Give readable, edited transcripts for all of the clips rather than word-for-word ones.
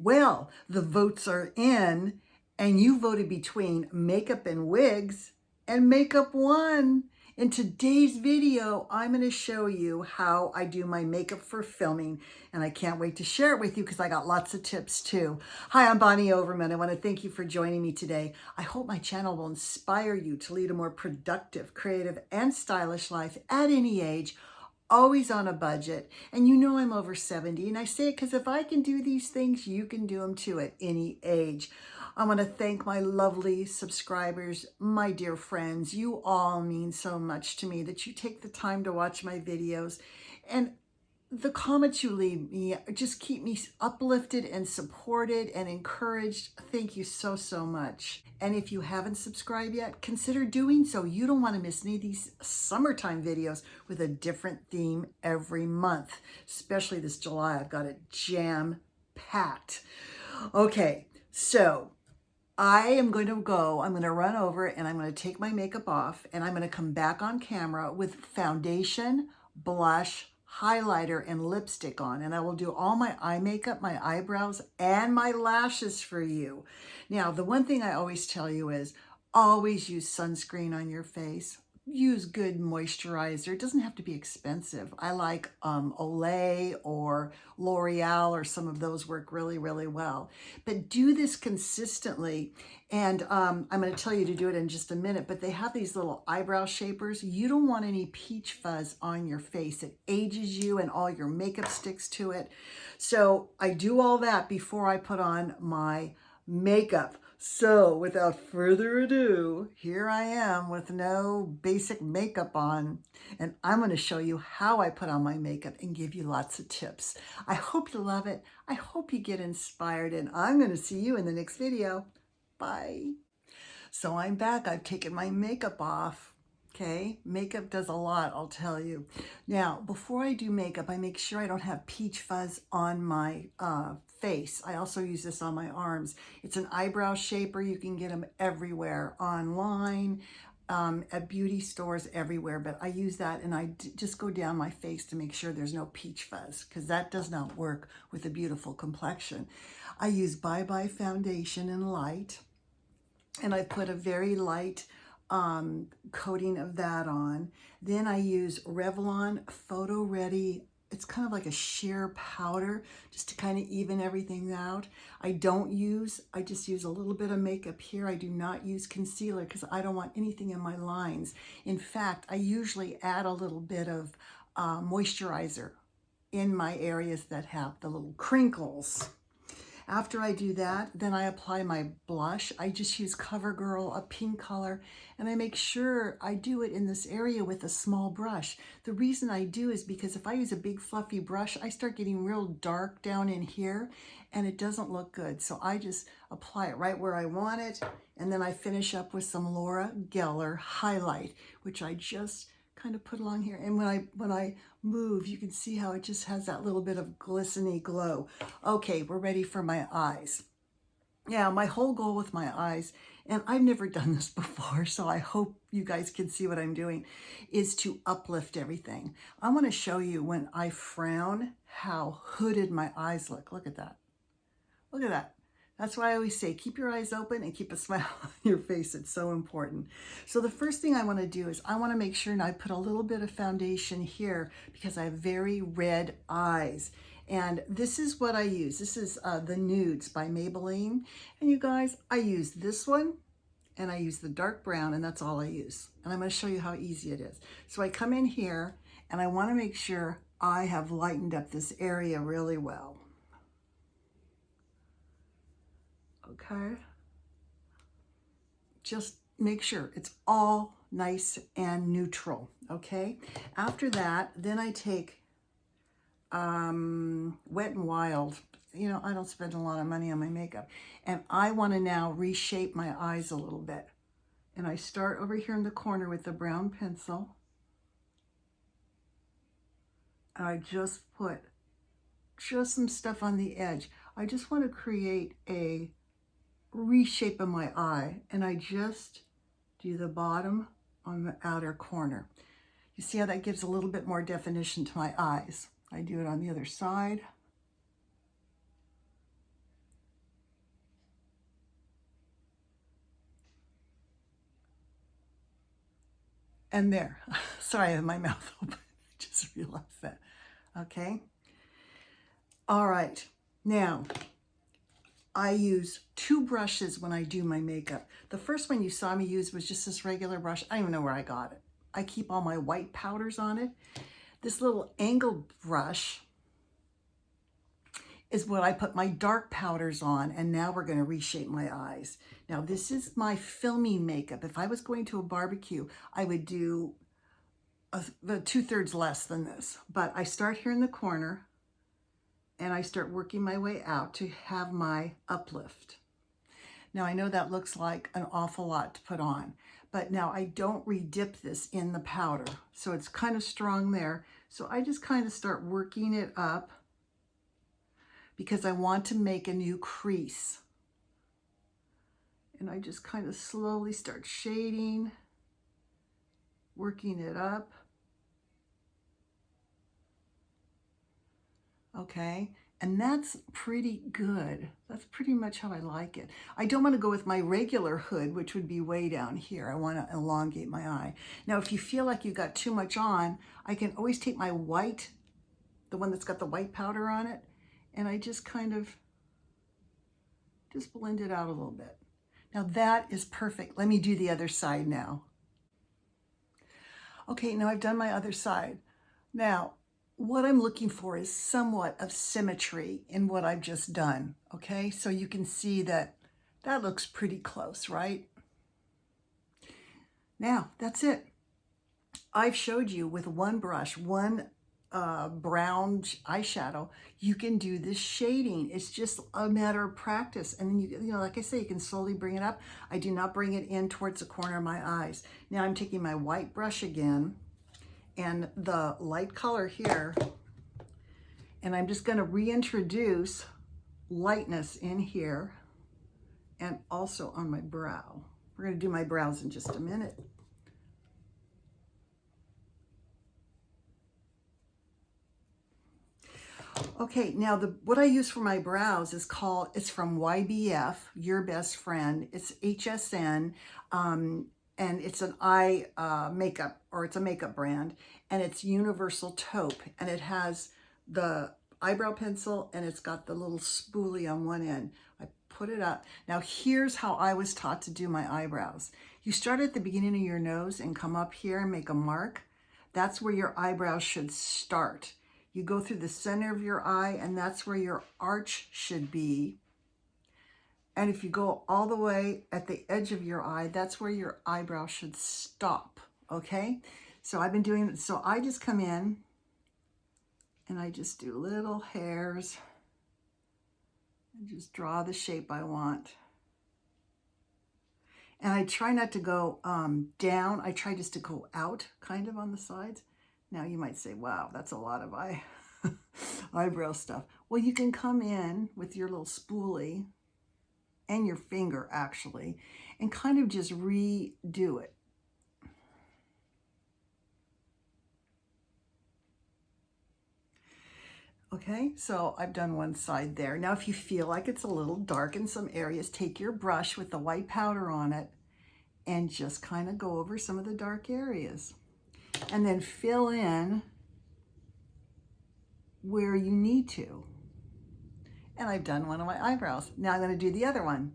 Well, the votes are in, and you voted between makeup and wigs, and makeup won. In today's video, I'm going to show you how I do my makeup for filming, and I can't wait to share it with you because I got lots of tips too. Hi, I'm Bonnie Overman. I want to thank you for joining me today. I hope my channel will inspire you to lead a more productive, creative, and stylish life at any age, always on a budget. And you know I'm over 70, and I say it because if I can do these things, you can do them too at any age. I want to thank my lovely subscribers, my dear friends. You all mean so much to me that you take the time to watch my videos. And the comments you leave me just keep me uplifted and supported and encouraged. Thank you so, so much. And if you haven't subscribed yet, consider doing so. You don't want to miss any of these summertime videos with a different theme every month. Especially this July, I've got it jam-packed. Okay, so I'm going to run over and I'm going to take my makeup off and I'm going to come back on camera with foundation, blush, highlighter, and lipstick on. And I will do all my eye makeup, my eyebrows, and my lashes for you. Now, the one thing I always tell you is always use sunscreen on your face. Use good moisturizer. It doesn't have to be expensive. I like Olay or L'Oreal, or some of those work really, really well. But do this consistently. And I'm going to tell you to do it in just a minute, but they have these little eyebrow shapers. You don't want any peach fuzz on your face. It ages you and all your makeup sticks to it. So I do all that before I put on my makeup. So without further ado, here I am with no basic makeup on, and I'm going to show you how I put on my makeup and give you lots of tips. I hope you love it. I hope you get inspired, and I'm going to see you in the next video. Bye. So I'm back. I've taken my makeup off. Okay, makeup does a lot, I'll tell you. Now, before I do makeup, I make sure I don't have peach fuzz on my face. I also use this on my arms. It's an eyebrow shaper. You can get them everywhere, online, at beauty stores, everywhere. But I use that and I just go down my face to make sure there's no peach fuzz, because that does not work with a beautiful complexion. I use Bye Bye foundation in light, and I put a very light coating of that on. Then I use Revlon Photo Ready. It's kind of like a sheer powder just to kind of even everything out. I just use a little bit of makeup here. I do not use concealer because I don't want anything in my lines. In fact, I usually add a little bit of moisturizer in my areas that have the little crinkles. After I do that, then I apply my blush. I just use CoverGirl, a pink color, and I make sure I do it in this area with a small brush. The reason I do is because if I use a big fluffy brush, I start getting real dark down in here and it doesn't look good. So I just apply it right where I want it, and then I finish up with some Laura Geller highlight, which I just kind of put along here. And when I move, you can see how it just has that little bit of glistening glow. Okay, we're ready for my eyes. Yeah, my whole goal with my eyes, and I've never done this before, so I hope you guys can see what I'm doing, is to uplift everything. I want to show you when I frown how hooded my eyes look. Look at that. Look at that. That's why I always say, keep your eyes open and keep a smile on your face. It's so important. So the first thing I want to do is I want to make sure and I put a little bit of foundation here because I have very red eyes. And this is what I use. This is the Nudes by Maybelline. And you guys, I use this one and I use the dark brown, and that's all I use. And I'm going to show you how easy it is. So I come in here and I want to make sure I have lightened up this area really well. Okay, just make sure it's all nice and neutral. Okay, after that, then I take Wet n Wild. You know, I don't spend a lot of money on my makeup, and I want to now reshape my eyes a little bit. And I start over here in the corner with the brown pencil. I just put just some stuff on the edge. I just want to create a reshape of my eye, and I just do the bottom on the outer corner. You see how that gives a little bit more definition to my eyes. I do it on the other side. And there. Sorry, I have my mouth open. I just realized that. Okay. All right. Now, I use 2 brushes when I do my makeup. The first one you saw me use was just this regular brush. I don't even know where I got it. I keep all my white powders on it. This little angled brush is what I put my dark powders on, and now we're going to reshape my eyes. Now, this is my filming makeup. If I was going to a barbecue, I would do the 2/3 less than this. But I start here in the corner, and I start working my way out to have my uplift. Now, I know that looks like an awful lot to put on, but now I don't re-dip this in the powder, so it's kind of strong there. So I just kind of start working it up because I want to make a new crease. And I just kind of slowly start shading, working it up. Okay, and that's pretty good. That's pretty much how I like it. I don't want to go with my regular hood, which would be way down here. I want to elongate my eye. Now, if you feel like you got too much on, I can always take my white, the one that's got the white powder on it, and I just kind of just blend it out a little bit. Now that is perfect. Let me do the other side now. Okay, now I've done my other side. Now, what I'm looking for is somewhat of symmetry in what I've just done, okay? So you can see that that looks pretty close, right? Now, that's it. I've showed you with one brush, one brown eyeshadow, you can do this shading. It's just a matter of practice. And then you know, like I say, you can slowly bring it up. I do not bring it in towards the corner of my eyes. Now I'm taking my white brush again and the light color here, and I'm just going to reintroduce lightness in here and also on my brow. We're going to do my brows in just a minute. Okay, now what I use for my brows is it's from YBF, Your Best Friend. It's HSN, and it's an eye makeup, or it's a makeup brand, and it's Universal Taupe, and it has the eyebrow pencil, and it's got the little spoolie on one end. I put it up. Now here's how I was taught to do my eyebrows. You start at the beginning of your nose and come up here and make a mark. That's where your eyebrows should start. You go through the center of your eye, and that's where your arch should be. And if you go all the way at the edge of your eye, that's where your eyebrow should stop, okay? So I've been doing it. So I just come in, and I just do little hairs, and just draw the shape I want. And I try not to go down. I try just to go out, kind of on the sides. Now you might say, wow, that's a lot of eyebrow stuff. Well, you can come in with your little spoolie and your finger actually, and kind of just redo it. Okay, so I've done one side there. Now, if you feel like it's a little dark in some areas, take your brush with the white powder on it and just kind of go over some of the dark areas. And then fill in where you need to. And I've done one of my eyebrows. Now I'm going to do the other one.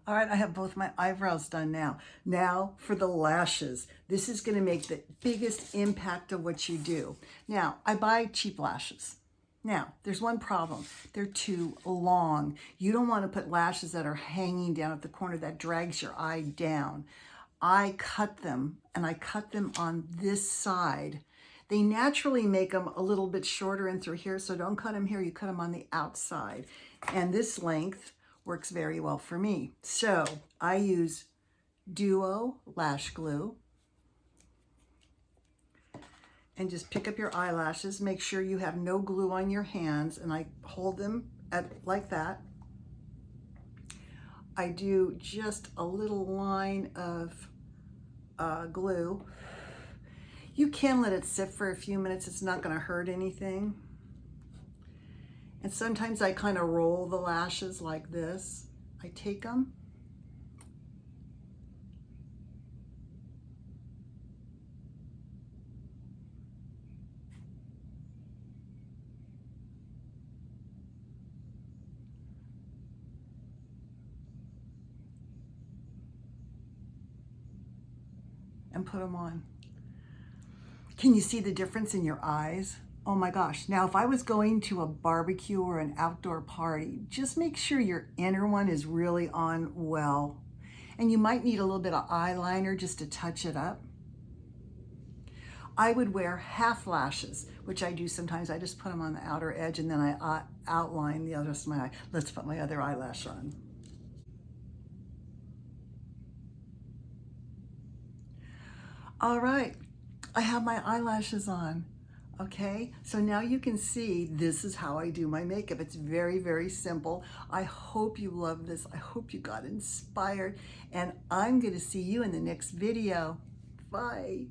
All right, I have both my eyebrows done now. Now for the lashes. This is going to make the biggest impact of what you do. Now, I buy cheap lashes. Now, there's one problem. They're too long. You don't want to put lashes that are hanging down at the corner that drags your eye down. I cut them, and I cut them on this side. They naturally make them a little bit shorter in through here, so don't cut them here. You cut them on the outside. And this length works very well for me. So I use Duo Lash Glue. And just pick up your eyelashes. Make sure you have no glue on your hands, and I hold them like that. I do just a little line of glue. You can let it sit for a few minutes. It's not going to hurt anything. And sometimes I kind of roll the lashes like this. I take them and put them on. Can you see the difference in your eyes? Oh my gosh. Now, if I was going to a barbecue or an outdoor party, just make sure your inner one is really on well. And you might need a little bit of eyeliner just to touch it up. I would wear half lashes, which I do sometimes. I just put them on the outer edge and then I outline the other rest of my eye. Let's put my other eyelash on. All right, I have my eyelashes on. Okay, so now you can see this is how I do my makeup. It's very, very simple. I hope you love this. I hope you got inspired, and I'm going to see you in the next video. Bye.